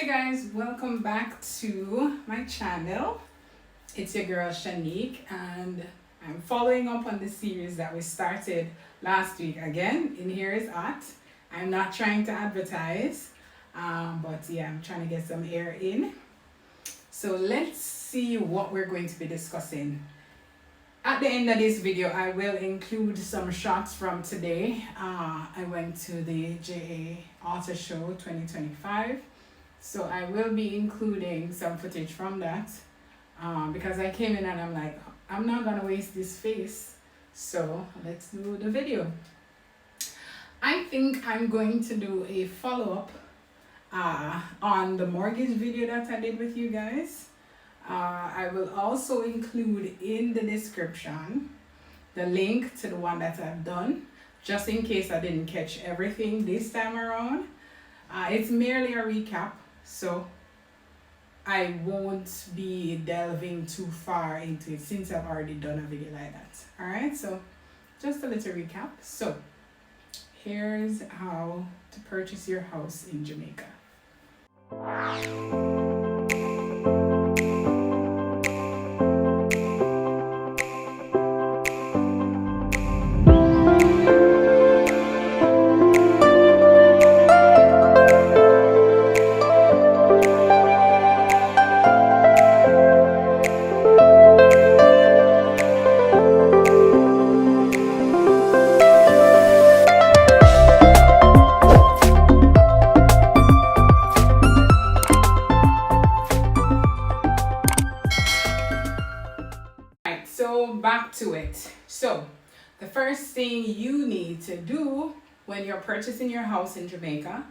Hey guys, welcome back to my channel. It's your girl Shanique, and I'm following up on the series that we started last week again. In here is at. I'm not trying to advertise, but yeah, I'm trying to get some air in. So let's see what we're going to be discussing. At the end of this video, I will include some shots from today. I went to the JA Auto Show 2025. So I will be including some footage from that because I came in and I'm like, I'm not going to waste this space. So let's do the video. I think I'm going to do a follow-up on the mortgage video that I did with you guys. I will also include in the description the link to the one that I've done, just in case I didn't catch everything this time around. It's merely a recap, so I won't be delving too far into it since I've already done a video like that. Alright, so just a little recap. So here's how to purchase your house in Jamaica. Back to it. So the first thing you need to do when you're purchasing your house in Jamaica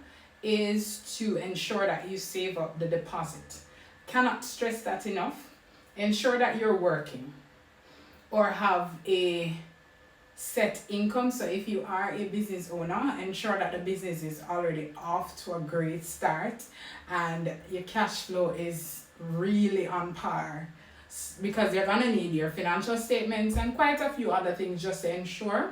is to ensure that you save up the deposit. Cannot stress that enough. Ensure that you're working or have a set income. So if you are a business owner, ensure that the business is already off to a great start and your cash flow is really on par, because you're gonna need your financial statements and quite a few other things just to ensure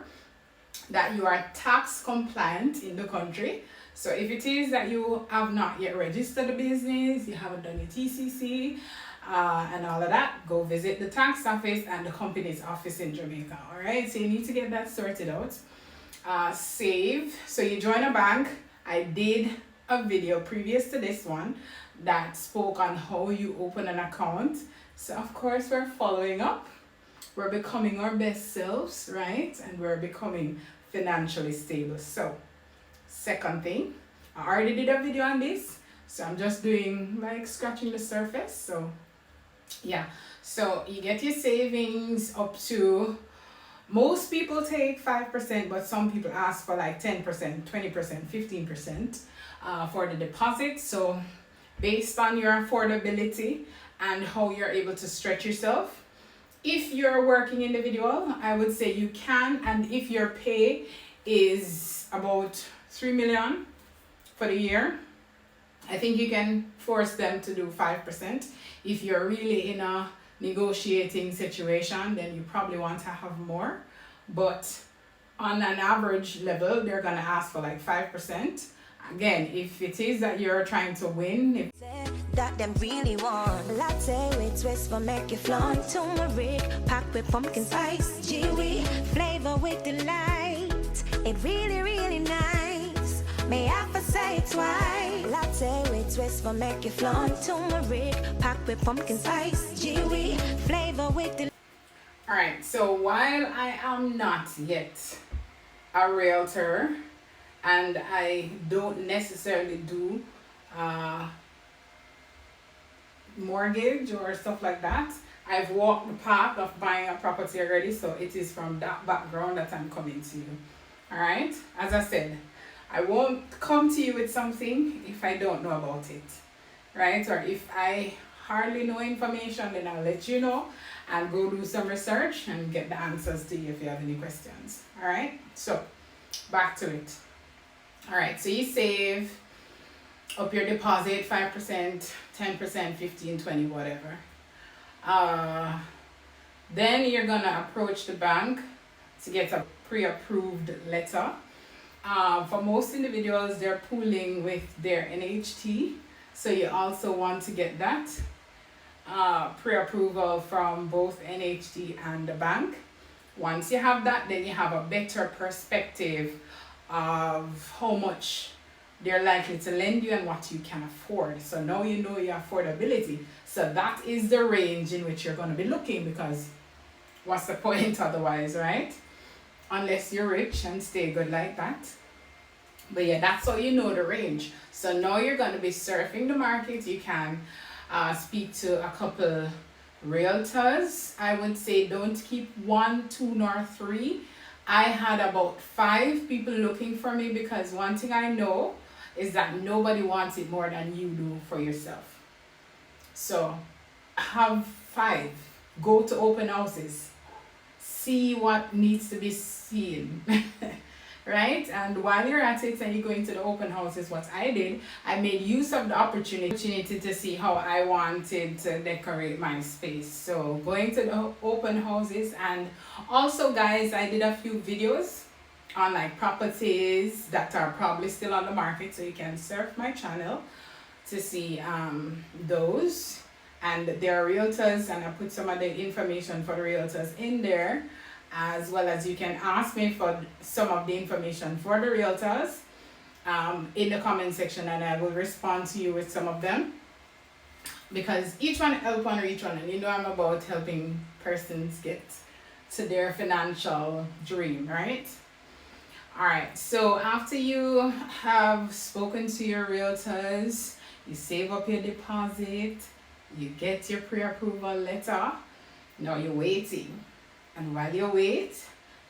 that you are tax compliant in the country. So if it is that you have not yet registered a business, you haven't done your TCC and all of that, go visit the tax office and the company's office in Jamaica. All right, so you need to get that sorted out. Save. So you join a bank. I did a video previous to this one that spoke on how you open an account. So of course we're following up. We're becoming our best selves, right? And we're becoming financially stable. So second thing, I already did a video on this, so I'm just doing like scratching the surface. So yeah, so you get your savings up to, most people take 5%, but some people ask for like 10%, 20%, 15% for the deposit. So based on your affordability and how you're able to stretch yourself. If you're working individual, I would say you can, and if your pay is about 3 million for the year, I think you can force them to do 5%. If you're really in a negotiating situation, then you probably want to have more, but on an average level, they're gonna ask for like 5%. Again, if it is that you're trying to win, that them really want latte with twist for make you flaunt, turmeric packed with pumpkin spice, kiwi flavor with delight. It really nice. May I for say it twice? Latte with twist for make you flaunt, turmeric packed with pumpkin spice, kiwi flavor with delight. All right. So while I am not yet a realtor and I don't necessarily do mortgage or stuff like that, I've walked the path of buying a property already, so it is from that background that I'm coming to you. All right, as I said, I won't come to you with something if I don't know about it, right? Or if I hardly know information, then I'll let you know and go do some research and get the answers to you if you have any questions. All right, so back to it. All right, so you save up your deposit 5%, 10%, 15, 20, whatever. Then you're gonna approach the bank to get a pre-approved letter. For most individuals, they're pooling with their NHT. So you also want to get that pre-approval from both NHD and the bank. Once you have that, then you have a better perspective of how much they're likely to lend you and what you can afford. So now you know your affordability. So that is the range in which you're going to be looking, because what's the point otherwise, right? Unless you're rich and stay good like that. But yeah, that's how you know the range. So now you're going to be surfing the market. You can speak to a couple realtors. I would say don't keep 1, 2, nor 3. I had about 5 people looking for me, because one thing I know is that nobody wants it more than you do for yourself. So have 5. Go to open houses. See what needs to be seen. Right? And while you're at it and you're going to the open houses, what I did, I made use of the opportunity to see how I wanted to decorate my space. So going to the open houses, and also guys, I did a few videos on like properties that are probably still on the market, so you can surf my channel to see those. And there are realtors, and I put some of the information for the realtors in there, as well as you can ask me for some of the information for the realtors in the comment section, and I will respond to you with some of them, because each one help on each one, and you know I'm about helping persons get to their financial dream, right? All right, so after you have spoken to your realtors, you save up your deposit, you get your pre-approval letter, now you're waiting. And while you wait,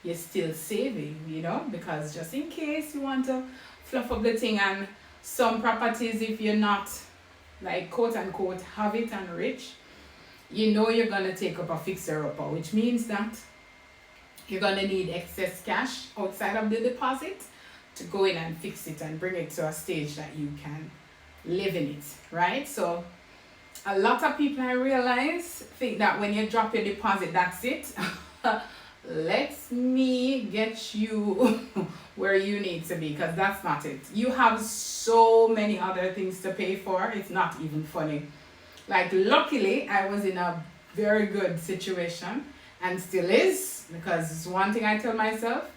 you're still saving, you know, because just in case you want to fluff up the thing, and some properties, if you're not like quote unquote have it and rich, you know you're going to take up a fixer-upper, which means that you're going to need excess cash outside of the deposit to go in and fix it and bring it to a stage that you can live in it, right? So a lot of people, I realize, think that when you drop your deposit, that's it. Let me get you where you need to be, because that's not it. You have so many other things to pay for. It's not even funny. Like, luckily, I was in a very good situation, and still is, because it's one thing I tell myself: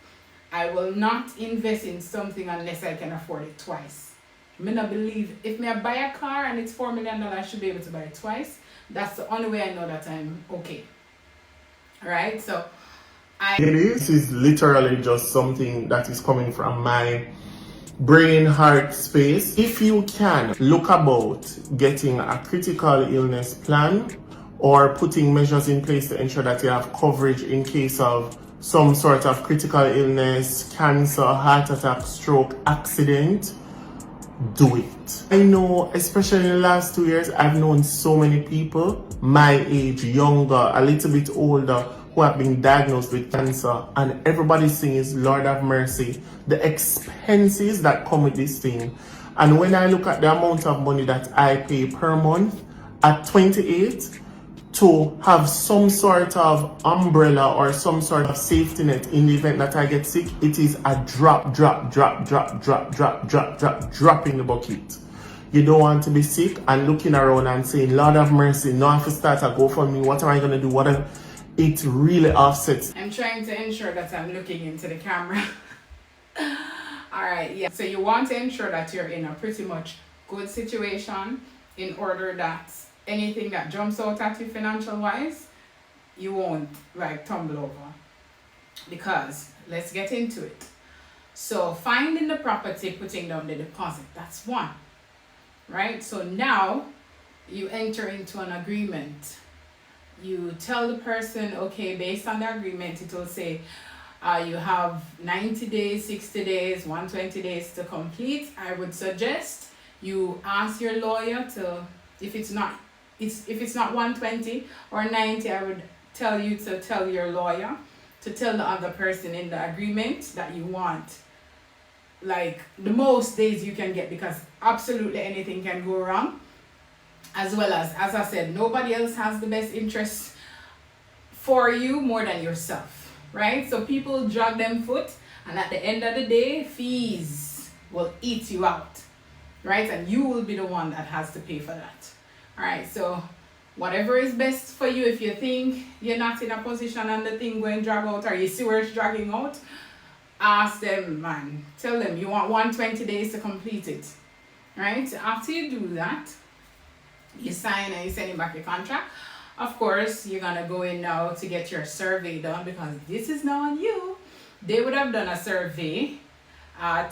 I will not invest in something unless I can afford it twice. I not believe if I buy a car and it's $4 million, I should be able to buy it twice. That's the only way I know that I'm okay. Alright, so This is literally just something that is coming from my brain heart space. If you can, look about getting a critical illness plan, or putting measures in place to ensure that you have coverage in case of some sort of critical illness, cancer, heart attack, stroke, accident. Do it. I know, especially in the last 2 years, I've known so many people my age, younger, a little bit older, who have been diagnosed with cancer, and everybody's saying is, Lord have mercy, the expenses that come with this thing. And when I look at the amount of money that I pay per month at 28, to have some sort of umbrella or some sort of safety net in the event that I get sick, it is a drop in the bucket. You don't want to be sick and looking around and saying, Lord have mercy, now I have to start a GoFundMe, what am I going to do? It really offsets. I'm trying to ensure that I'm looking into the camera. Alright, yeah. So you want to ensure that you're in a pretty much good situation, in order that anything that jumps out at you financial wise, you won't like tumble over. Because let's get into it. So finding the property, putting down the deposit, that's one. Right? So now you enter into an agreement. You tell the person, okay, based on the agreement, it will say you have 90 days, 60 days, 120 days to complete. I would suggest you ask your lawyer to, if it's not 120 or 90, I would tell you to tell your lawyer to tell the other person in the agreement that you want like the most days you can get, because absolutely anything can go wrong. As well as I said, nobody else has the best interest for you more than yourself, right? So people drag them foot, and at the end of the day, fees will eat you out. right? And you will be the one that has to pay for that. All right, so whatever is best for you. If you think you're not in a position and the thing going drag out, or you see where it's dragging out, ask them, man. Tell them you want 120 days to complete it, right? After you do that, you sign and you send it back your contract. Of course, you're gonna go in now to get your survey done, because this is now on you. They would have done a survey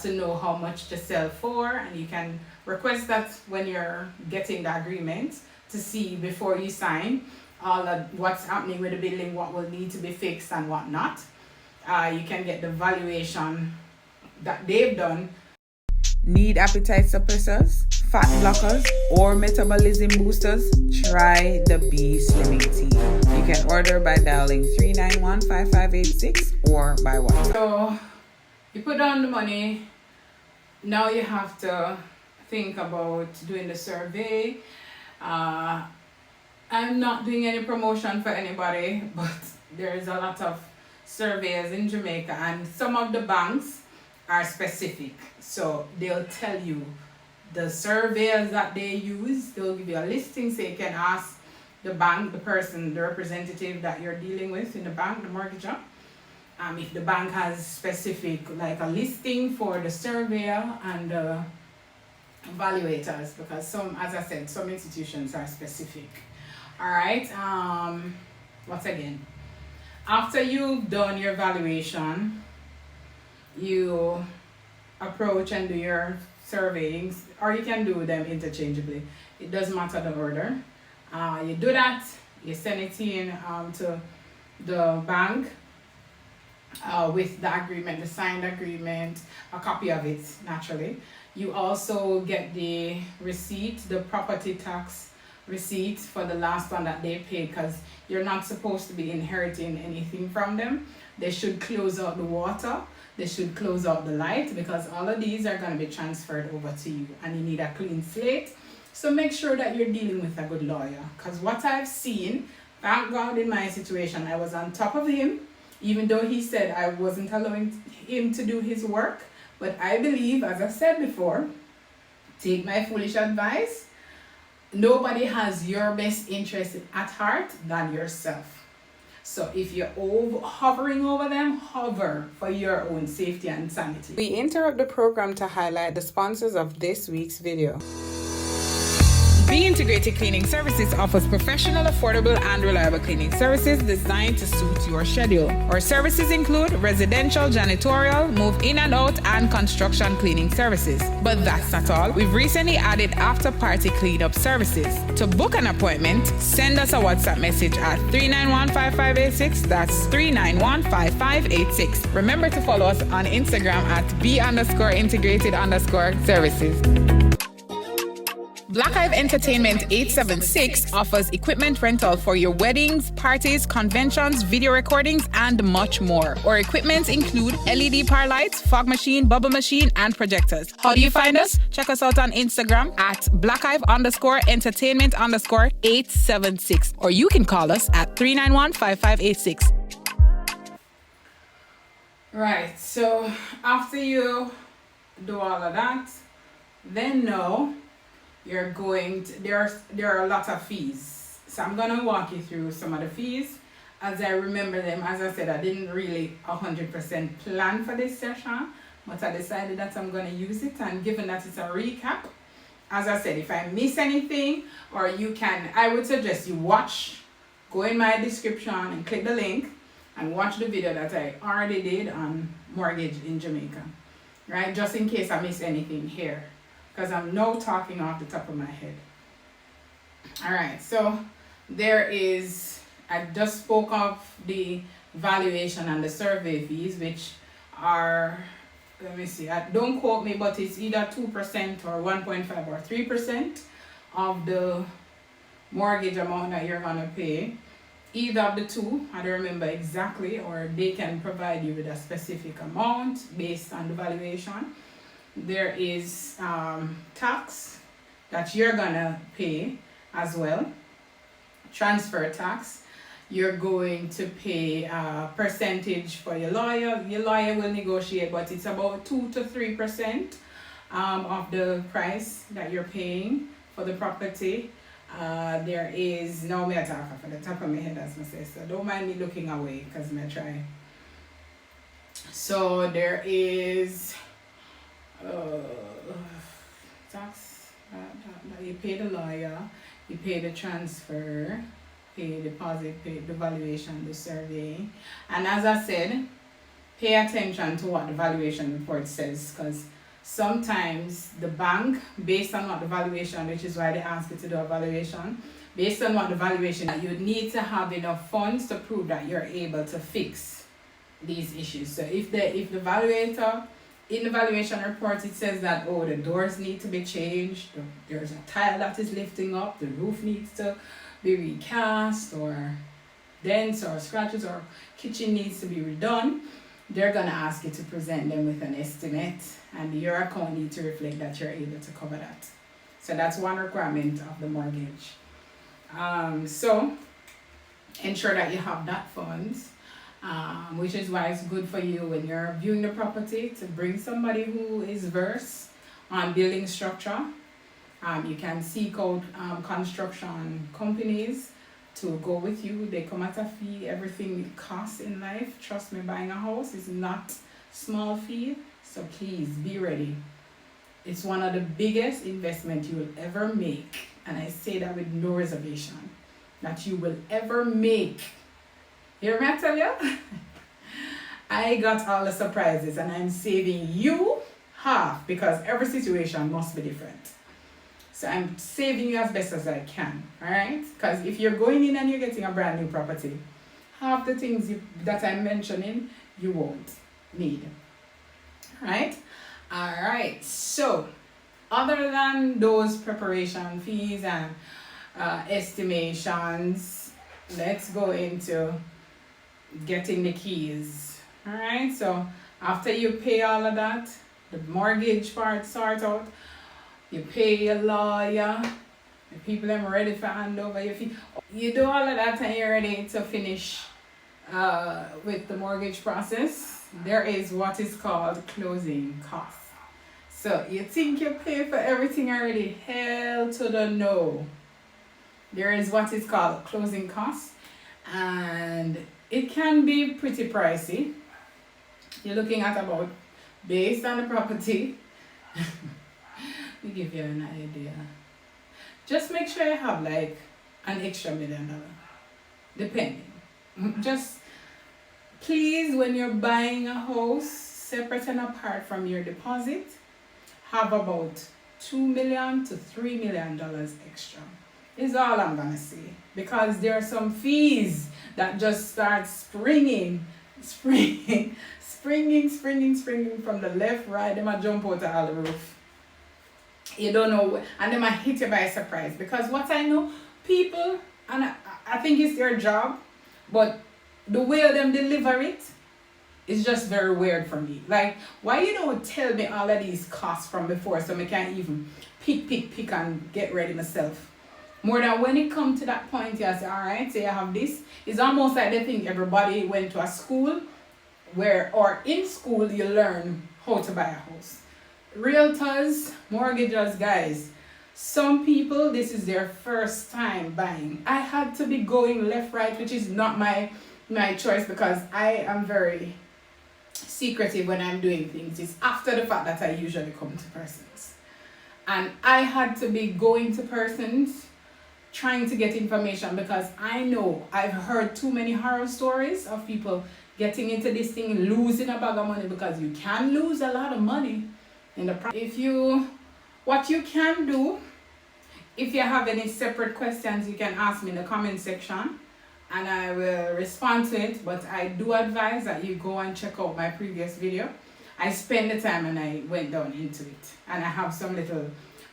to know how much to sell for, and you can request that when you're getting the agreement, to see before you sign all of what's happening with the building, what will need to be fixed and what not. You can get the valuation that they've done. Need appetite suppressors, fat blockers, or metabolism boosters? Try the B Slimming Tea. You can order by dialing 391-5586 or by WhatsApp. So you put down the money. Now you have to think about doing the survey. I'm not doing any promotion for anybody, but there is a lot of surveyors in Jamaica, and some of the banks are specific. So they'll tell you the surveyors that they use. They'll give you a listing, so you can ask the bank, the person, the representative that you're dealing with in the bank, the mortgager. If the bank has specific, like a listing for the surveyor and the evaluators, because some, as I said, some institutions are specific. All right. Once again, after you've done your valuation, you approach and do your surveyings, or you can do them interchangeably. It doesn't matter the order. You do that, you send it in to the bank with the agreement, the signed agreement, a copy of it, naturally. You also get the receipt, the property tax receipt for the last one that they paid, because you're not supposed to be inheriting anything from them. They should close out the water, they should close out the light, because all of these are going to be transferred over to you, and you need a clean slate. So make sure that you're dealing with a good lawyer, because what I've seen, thank God in my situation, I was on top of him, even though he said I wasn't allowing him to do his work. But I believe, as I said before, take my foolish advice. Nobody has your best interest at heart than yourself. So if you're hovering over them, hover for your own safety and sanity. We interrupt the program to highlight the sponsors of this week's video. Be Integrated Cleaning Services offers professional, affordable, and reliable cleaning services designed to suit your schedule. Our services include residential, janitorial, move in and out, and construction cleaning services. But that's not all. We've recently added after-party cleanup services. To book an appointment, send us a WhatsApp message at 391-5586. That's 391-5586. Remember to follow us on Instagram at B_integrated_services. Black Hive Entertainment 876 offers equipment rental for your weddings, parties, conventions, video recordings, and much more. Our equipment include LED power lights, fog machine, bubble machine, and projectors. How do you find us? Check us out on Instagram at blackhive_entertainment_876, or you can call us at 391-5586. Right, so after you do all of that, then no, you're going to, there are a lot of fees. So I'm going to walk you through some of the fees as I remember them. As I said, I didn't really 100% plan for this session, but I decided that I'm going to use it. And given that it's a recap, as I said, if I miss anything, or you can, I would suggest you go in my description and click the link and watch the video that I already did on mortgage in Jamaica, right? Just in case I miss anything here, because I'm now talking off the top of my head. All right, so there is, I just spoke of the valuation and the survey fees, which are, let me see, don't quote me, but it's either 2% or 1.5 or 3% of the mortgage amount that you're gonna pay. Either of the two, I don't remember exactly, or they can provide you with a specific amount based on the valuation. There is tax that you're gonna pay as well, transfer tax. You're going to pay a percentage for your lawyer. Your lawyer will negotiate, but it's about 2 to 3%. of the price that you're paying for the property. There is, now me talk for the top of my head as I say, so don't mind me looking away because I try. So there is tax, you pay the lawyer, you pay the transfer, pay deposit, pay the valuation, the survey, and as I said, pay attention to what the valuation report says, because sometimes the bank, based on what the valuation, which is why they ask you to do a valuation, based on what the valuation, you need to have enough funds to prove that you're able to fix these issues. So if the valuator, in the valuation report, it says that, oh, the doors need to be changed, there's a tile that is lifting up, the roof needs to be recast, or dents or scratches, or kitchen needs to be redone, they're going to ask you to present them with an estimate, and your account needs to reflect that you're able to cover that. So that's one requirement of the mortgage. So ensure that you have that funds, which is why it's good for you when you're viewing the property to bring somebody who is versed on building structure. You can seek out construction companies to go with you. They come at a fee. Everything costs in life. Trust me, buying a house is not small fee. So please be ready. It's one of the biggest investments you will ever make. And I say that with no reservation. That you will ever make. Hear me tell you? I got all the surprises and I'm saving you half, because every situation must be different. So I'm saving you as best as I can, alright? Because if you're going in and you're getting a brand new property, half the things that I'm mentioning, you won't need, right? Alright, so other than those preparation fees and estimations, let's go into getting the keys. Alright, so after you pay all of that, the mortgage part sort out, you pay your lawyer, the people them ready for hand over your fee. You do all of that and you're ready to finish with the mortgage process. There is what is called closing costs. So you think you pay for everything already? Hell to the no. There is what is called closing costs, and it can be pretty pricey. You're looking at about, based on the property, we give you an idea. Just make sure you have like an extra $1 million, depending. Just please, when you're buying a house, separate and apart from your deposit, have about $2 million to $3 million extra. Is all I'm gonna say, because there are some fees that just start springing from the left, right. They might jump out of all the roof. You don't know, and they might hit you by surprise. Because what I know, people, and I think it's their job, but the way them deliver it is just very weird for me. Like, why you don't tell me all of these costs from before so I can't even pick and get ready myself? More than when it comes to that point, you say, all right, say I have this. It's almost like they think everybody went to a school or in school you learn how to buy a house. Realtors, mortgages, guys, some people, this is their first time buying. I had to be going left, right, which is not my choice, because I am very secretive when I'm doing things. It's after the fact that I usually come to persons. And I had to be going to persons trying to get information, because I know I've heard too many horror stories of people getting into this thing, losing a bag of money, because you can lose a lot of money in the what you can do, if you have any separate questions, you can ask me in the comment section and I will respond to it. But I do advise that you go and check out my previous video. I spent the time and I went down into it, and I have some little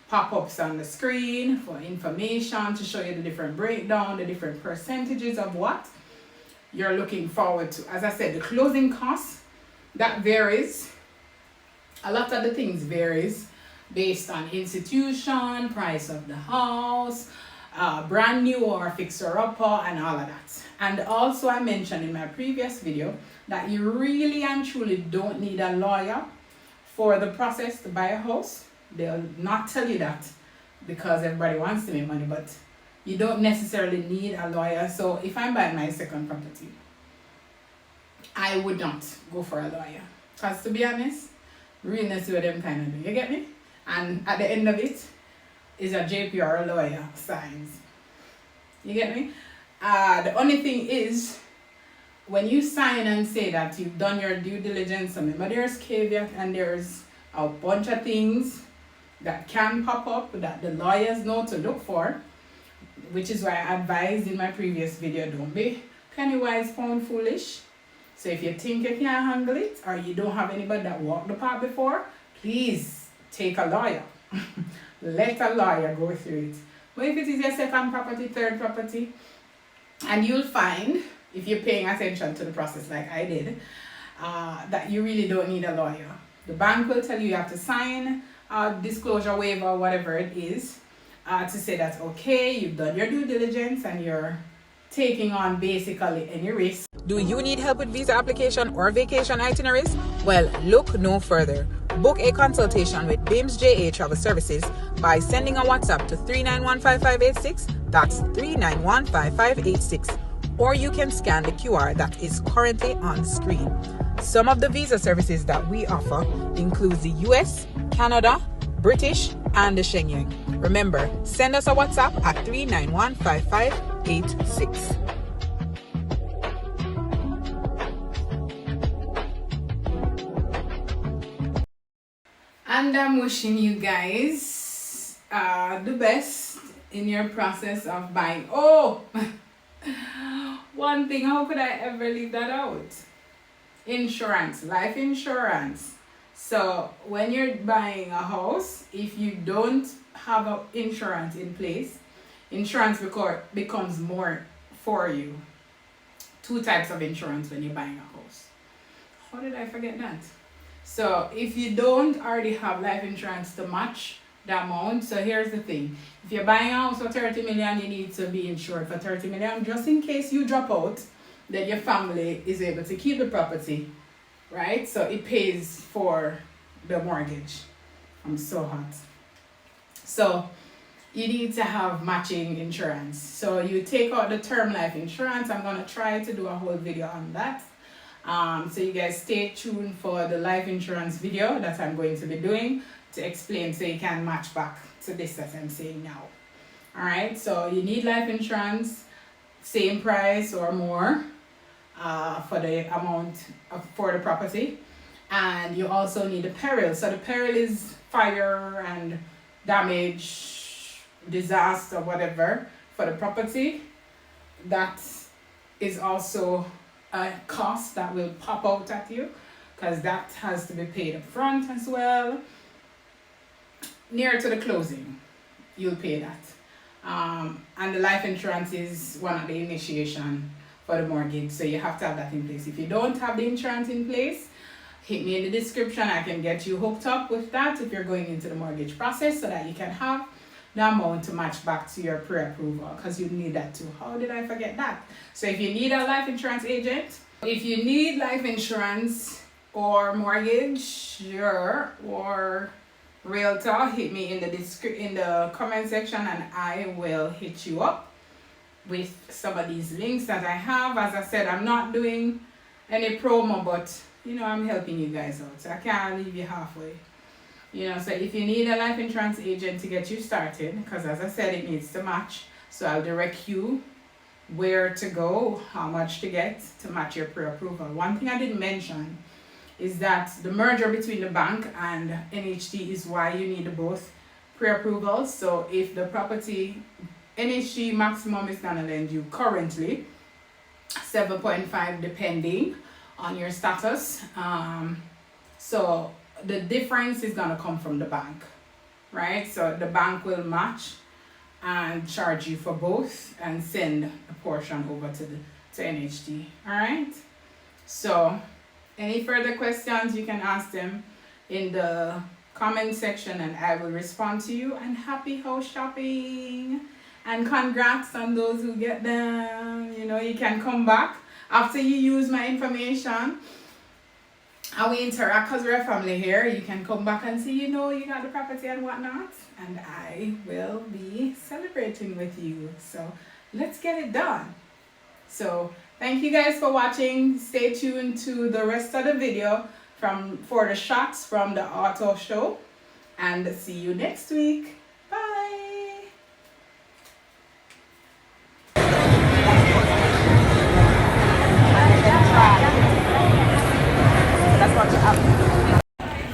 pop-ups on the screen for information to show you the different breakdown, the different percentages of what you're looking forward to. As I said, the closing costs, that varies. A lot of the things varies based on institution, price of the house, brand new or fixer-upper, and all of that. And also I mentioned in my previous video that you really and truly don't need a lawyer for the process to buy a house. They'll not tell you that because everybody wants to make money, but you don't necessarily need a lawyer. So if I'm buying my second property, I would not go for a lawyer. Because to be honest, realness with them kind of do. You get me? And at the end of it, is a JP or a lawyer signs. You get me? The only thing is, when you sign and say that you've done your due diligence, remember there's caveat and there's a bunch of things that can pop up that the lawyers know to look for, which is why I advised in my previous video, don't be penny wise pound foolish. So if you think you can't handle it or you don't have anybody that walked the path before, please take a lawyer. Let a lawyer go through it. But if it is your second property, third property, and you'll find, if you're paying attention to the process like I did, that you really don't need a lawyer. The bank will tell you have to sign a disclosure waiver or whatever it is to say that, okay, you've done your due diligence and you're taking on basically any risk. Do you need help with visa application or vacation itineraries? Well, look no further. Book a consultation with BIMS JA Travel Services by sending a WhatsApp to 3915586. That's 3915586. Or you can scan the QR that is currently on screen. Some of the visa services that we offer include the US, Canada, British, and the Schengen. Remember, send us a WhatsApp at 3915586. And I'm wishing you guys the best in your process of buying. Oh, one thing, how could I ever leave that out? Insurance, life insurance. So when you're buying a house, if you don't have a insurance in place, insurance becomes more for you. Two types of insurance when you're buying a house. How did I forget that? So if you don't already have life insurance to match the amount, so here's the thing. If you're buying a house for 30 million, you need to be insured for 30 million just in case you drop out, then your family is able to keep the property, right? So it pays for the mortgage. I'm so hot. So you need to have matching insurance. So you take out the term life insurance. I'm going to try to do a whole video on that. So you guys stay tuned for the life insurance video that I'm going to be doing to explain so you can match back to this that I'm saying now. Alright, so you need life insurance, same price or more for the amount for the property. And you also need a peril. So the peril is fire and damage, disaster, whatever for the property. That is also a cost that will pop out at you because that has to be paid up front as well. Near to the closing, you'll pay that. And the life insurance is one of the initiation for the mortgage, so you have to have that in place. If you don't have the insurance in place, hit me in the description. I can get you hooked up with that if you're going into the mortgage process so that you can have the amount to match back to your pre-approval because you need that too. How did I forget that? So if you need a life insurance agent, if you need life insurance or mortgage or realtor, hit me in the comment section and I will hit you up with some of these links that I have. As I said, I'm not doing any promo, but you know, I'm helping you guys out, so I can't leave you halfway. You know, so if you need a life insurance agent to get you started, because as I said, it needs to match, so I'll direct you where to go, how much to get to match your pre-approval. One thing I didn't mention is that the merger between the bank and NHT is why you need both pre-approvals. So if the property, NHT maximum is going to lend you currently 7.5 depending on your status. So the difference is going to come from the bank, right? So the bank will match and charge you for both and send a portion over to NHT. All right, so any further questions you can ask them in the comment section and I will respond to you. And happy house shopping and congrats on those who get them. You know, you can come back after you use my information how we interact because we're a family here. You can come back and see, you know, you got the property and whatnot. And I will be celebrating with you. So let's get it done. So thank you guys for watching. Stay tuned to the rest of the video for the shots from the auto show. And see you next week. Bye.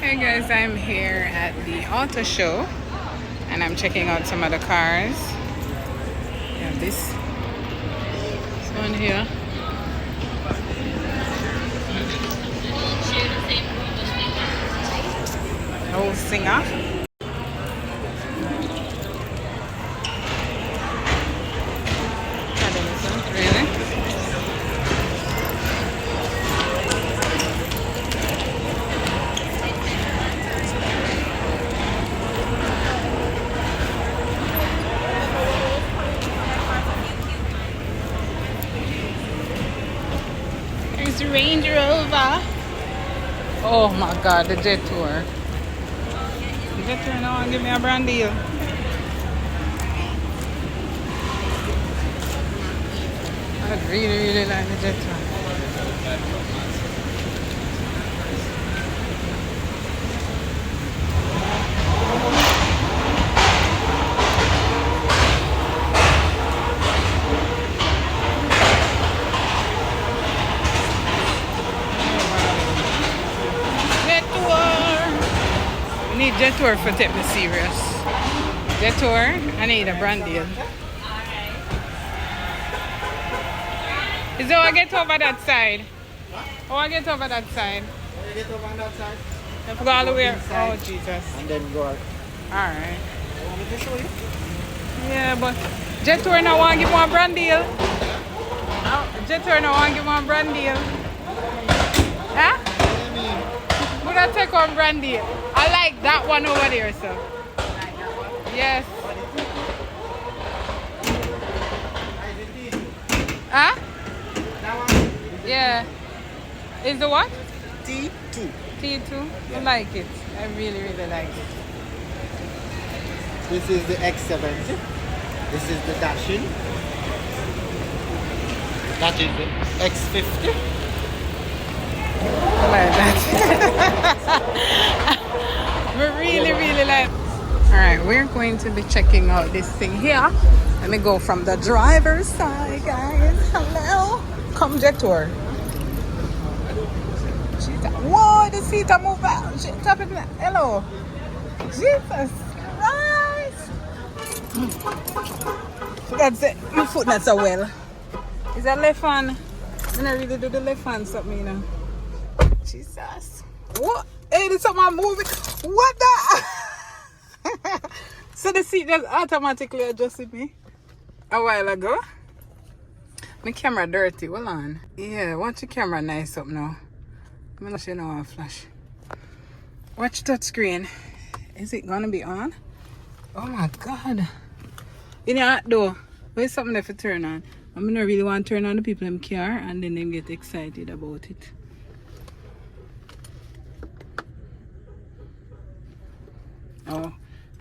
Hey guys, I'm here at the auto show and I'm checking out some of the cars. We have this one here. Old Singer. Really? There's the Range Rover. Oh my God, the Jet Tour. The Jet Tour now and give me a brand deal. I really like the Jet Tour. I need Jet Tour for take me serious. Jet Tour, I need a brand deal. Is how I get over that side? How I get over that side? How you get over on that side? I have to go all the way. Oh Jesus. And then go out. Alright. You want me to show you? Yeah, but Jet Tour now want to give one brand deal. Jet Tour now want to give one brand deal. Huh? What do you mean? We're gonna take one brand deal. I like that one over there, so. Yes. Huh? That one? Yeah. Is the what? T2. T2? I like it. I really like it. This is the X70. This is the Dashin. That is the X50. I like that. We really like. Alright, we're going to be checking out this thing here. Let me go from the driver's side, guys. Hello. Come Jet Tour. Whoa, the seat are moving out. Hello. Jesus Christ. That's it. My foot not so well. Is that left hand? I don't really do the left hand something, you know. Jesus. What? Hey, there's something moving. What the? So the seat just automatically adjusted me a while ago. My camera dirty. Hold on. Yeah, watch your camera nice up now. I'm not sure now I'll flash. Watch touch screen. Is it gonna be on? Oh my God. You know what though? There's something there for turn on. I'm gonna really want to turn on the people in car and then them get excited about it. Oh,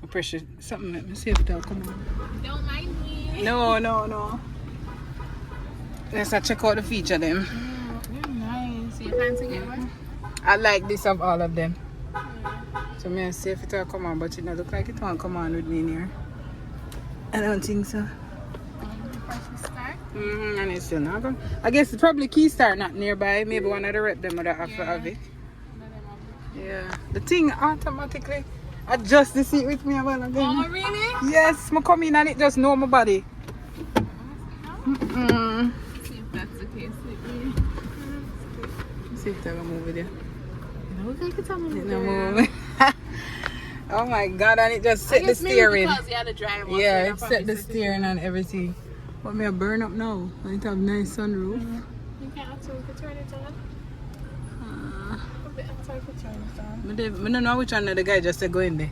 I pressure something. Let me see if it'll come on. Don't mind me. No. Let's check out the feature them. They're nice. You fancy get one? I like this of all of them. So I'm see if it'll come on, but it don't look like it won't come on with me in here. I don't think so. Start? And it's still not going. I guess it's probably Keystar not nearby. Maybe one of the rep them would have to have it. Yeah. The thing automatically adjust the seat with me about again. Oh, really? Yes, I come in and it just know my body. See if that's the case with me. See if they'll move with you. It looks like it's on the No move. Oh my God, and it just set the steering. Because you had to drive. Yeah, it set the steering and everything. But me a burn up now. And it have nice sunroof. You can't actually turn it on. A bit outside to turn it on. I don't know which one of the guy just said go in there.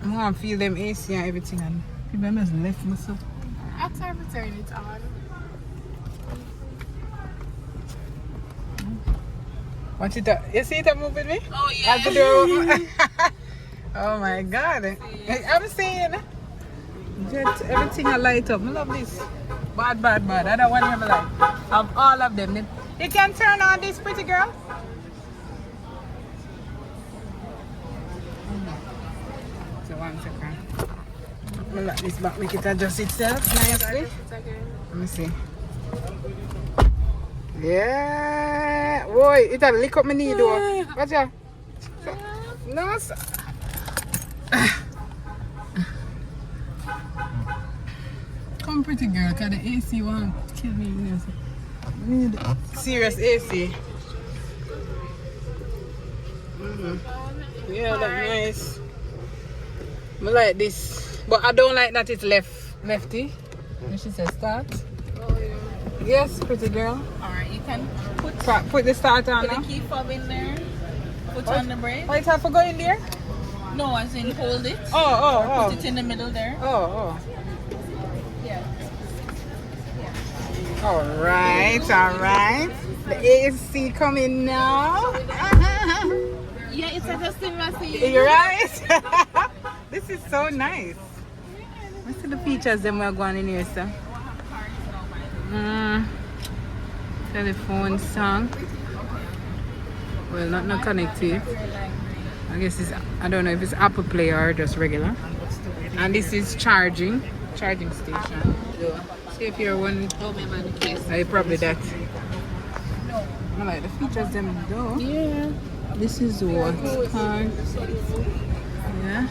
I want to feel them AC and everything and people must left me so. Outside to turn it on. Watch it up. You see it moving me? Oh yeah. At the door. Oh my god. I'm saying everything I light up. I love this. Bad. I don't want to have a light. Of all of them. You can turn on this, pretty girl. So 1 second. I'm gonna let this back make it adjust itself. Nicely. Let me see. Yeah. Boy, it'll lick up my knee though. Watch out. No, sir. Come, pretty girl, because the AC won't kill me. Need serious AC. Yeah, that's nice. I like this, but I don't like that it's lefty. When she says start. Oh yeah. Yes, pretty girl. Alright, you can put the start on now. Put the key fob in there. Put on the brake. Oh, it have to go in there? No, as in hold it. Oh. Put it in the middle there. Oh. Yeah. Alright. The AC coming now. Yeah, it's adjusting massive. You're right. This is so nice. Let's see the features them we're going in here, sir. Telephone song. Well, not connected. I guess it's, I don't know if it's Apple Play or just regular. And this is charging station. See if you're one. Probably that. I like the features them though. Yeah. This is what card. Yeah.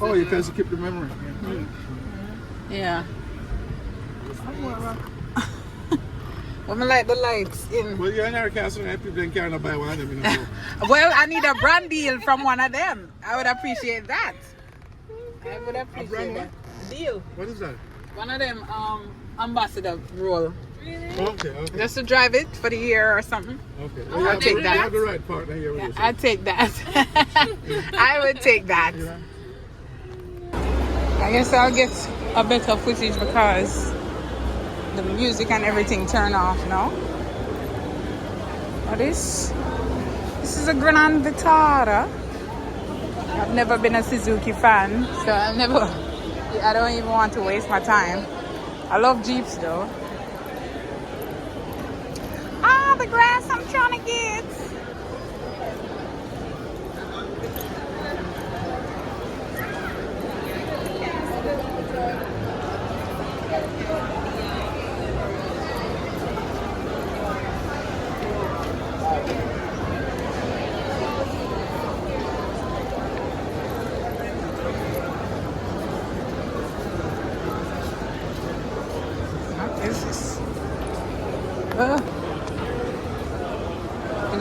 Oh, you guys keep the memory. Yeah. I'm gonna light the lights in. Well, you're in our castle and people don't care to buy one of them. You know. Well, I need a brand deal from one of them. I would appreciate that. I would appreciate that. Deal. What is that? One of them ambassador role. Okay. Just to drive it for the year or something. Okay. Oh, I'll take that. You have the right partner here with you. I'll take that. I would take that. Yeah. I guess I'll get a better footage because the music and everything turn off now. What is this? Is a Grand Vitara. I've never been a Suzuki fan, so I don't even want to waste my time. I love Jeeps though. The grass I'm trying to get. What is this?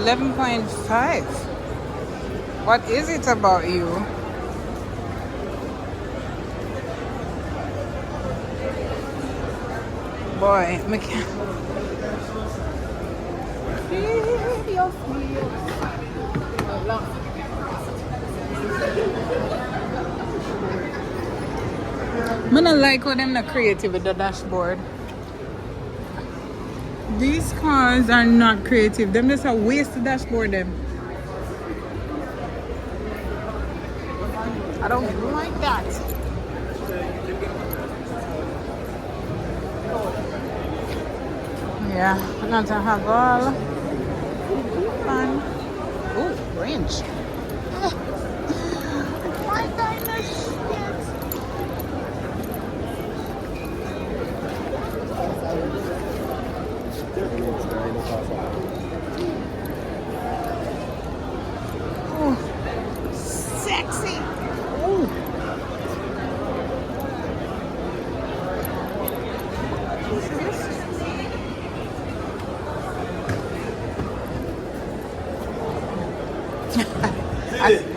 11.5. What is it about you? Boy, I don't like how them not creative with the dashboard. These cars are not creative. Them just a waste the dashboard them. I don't like that. Yeah, not to have all fun. Oh, range. My goodness. Oh, sexy. Oh.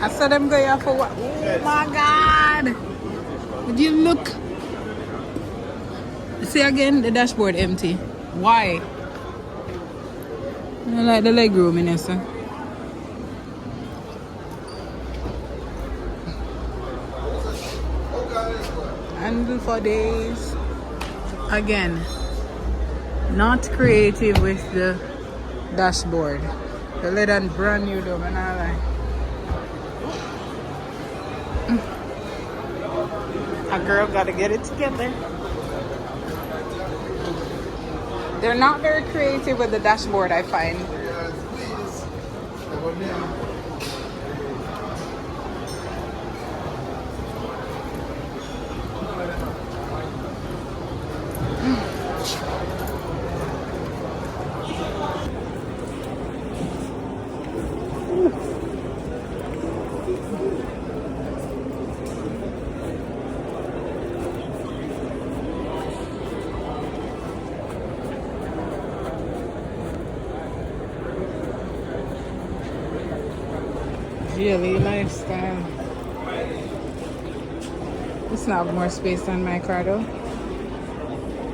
I saw them go here for what? Oh my God. Would you look? See again, the dashboard empty. Why? I like the leg room in there, sir. for days. Again, not creative with the dashboard. The leather brand new though, but not like. A girl gotta get it together. They're not very creative with the dashboard, I find. Really lifestyle. It's not more space than my car though.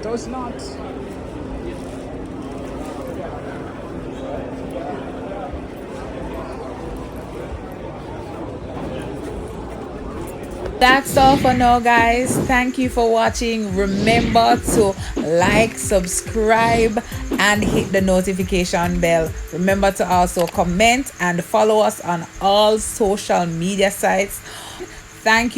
Does not. That's all for now, guys. Thank you for watching. Remember to like, subscribe, and hit the notification bell. Remember to also comment and follow us on all social media sites. Thank you.